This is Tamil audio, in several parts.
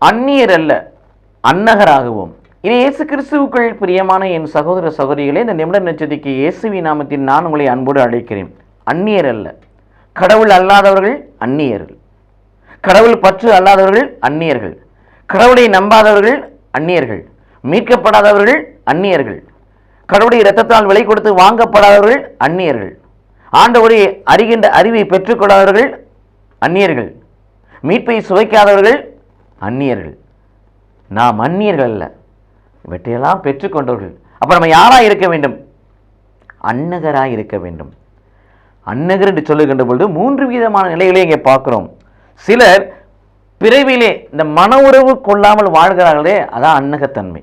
அந்நியர் அல்ல, அன்னகராகவும். இனி இயேசு கிறிஸ்துவுக்குள் பிரியமான என் சகோதர சகோதரிகளே, இந்த நிமிட நட்சத்திற்கு இயேசுவி நாமத்தில் நான் உங்களை அன்போடு அழைக்கிறேன். அந்நியர் அல்ல, கடவுள் அல்லாதவர்கள் அந்நியர்கள், கடவுள் பற்று அல்லாதவர்கள் அந்நியர்கள், கடவுளை நம்பாதவர்கள் அந்நியர்கள், மீட்கப்படாதவர்கள் அந்நியர்கள், கடவுளுடைய இரத்தத்தால் விலை கொடுத்து வாங்கப்படாதவர்கள் அந்நியர்கள், ஆண்டவரை அறிகின்ற அறிவை பெற்றுக்கொள்ளாதவர்கள் அந்நியர்கள், மீட்பை சுவைக்காதவர்கள் அந்நியர்கள். நாம் அந்நியர்கள் அல்ல, இவற்றையெல்லாம் பெற்றுக்கொண்டவர்கள். அப்போ நம்ம யாராக இருக்க வேண்டும்? அன்னகராக இருக்க வேண்டும். அன்னகர் என்று சொல்லுகின்ற பொழுது 3 விதமான நிலைகளை இங்கே பார்க்கிறோம். சிலர் பிறவிலே இந்த மன உறவு கொள்ளாமல் வாழ்கிறார்களே, அதான் அன்னகத்தன்மை.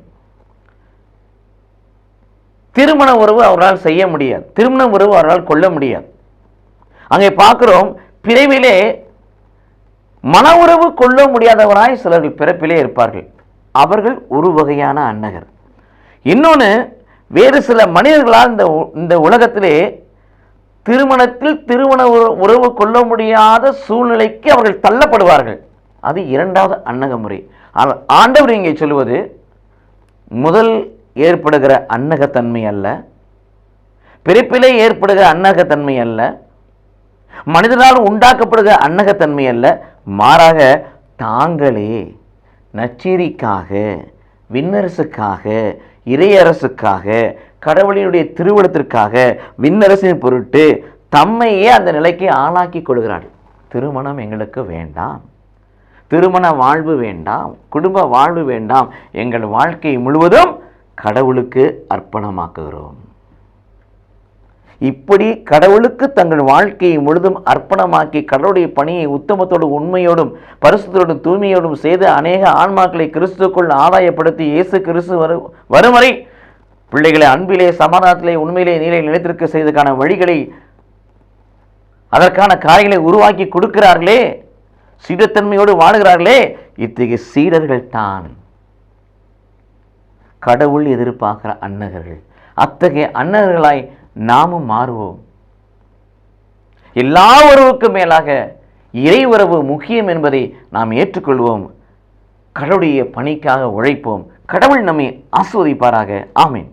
திருமண உறவு அவரால் செய்ய முடியாது, திருமண உறவு அவரால் கொள்ள முடியாது. அங்கே பார்க்கிறோம், பிறவிலே மன உறவு கொள்ள முடியாதவராய் சிலர்கள் பிறப்பிலே இருப்பார்கள். அவர்கள் ஒரு வகையான அன்னகர். இன்னொன்று, வேறு சில மனிதர்களால் இந்த உலகத்திலே திருமணத்தில் திருமண உறவு கொள்ள முடியாத சூழ்நிலைக்கு அவர்கள் தள்ளப்படுவார்கள். அது 2வது அன்னக முறை. ஆனால் ஆண்டவர் இங்கே சொல்லுவது, முதல் ஏற்படுகிற அன்னகத்தன்மை அல்ல, பிறப்பிலே ஏற்படுகிற அன்னகத்தன்மை அல்ல, மனிதனால் உண்டாக்கப்படுகிற அன்னகத்தன்மை அல்ல, மாறாக தாங்களே நச்சீரிக்காக, விண்ணரசுக்காக, இறையரசுக்காக, கடவுளினுடைய திருவுளத்திற்காக, விண்ணரசின் பொருட்டு தம்மையே அந்த நிலைக்கு ஆளாக்கி கொள்கிறார்கள். திருமணம் எங்களுக்கு வேண்டாம், திருமண வாழ்வு வேண்டாம், குடும்ப வாழ்வு வேண்டாம், எங்கள் வாழ்க்கை முழுவதும் கடவுளுக்கு அர்ப்பணமாக்குகிறோம். இப்படி கடவுளுக்கு தங்கள் வாழ்க்கையை முழுதும் அர்ப்பணமாக்கி கடவுளுடைய பணியை உத்தமத்தோடும் உண்மையோடும் பரிசுத்தோடும் தூய்மையோடும் செய்து அநேக ஆன்மாக்களை கிறிஸ்துக்குள் ஆதாயப்படுத்தி இயேசு கிறிஸ்து வரும் வரை பிள்ளைகளை அன்பிலே, சமாதானத்திலே, உண்மையிலே, நீரை நிலைத்திருக்க செய்ததற்கான வழிகளை, அதற்கான காரியங்களை உருவாக்கி கொடுக்கிறார்களே, சீடத்தன்மையோடு வாழுகிறார்களே, இத்தகைய சீடர்கள் தான் கடவுள் எதிர்பார்க்கிற அன்னகர்கள். அத்தகைய அன்னகர்களாய் நாமும் மாறுவோம். எல்லா உறவுக்கும் மேலாக இறை உறவு முக்கியம் என்பதை நாம் ஏற்றுக்கொள்வோம். கடவுளுடைய பணிக்காக உழைப்போம். கடவுள் நம்மை ஆசீர்வதிப்பாராக. ஆமென்.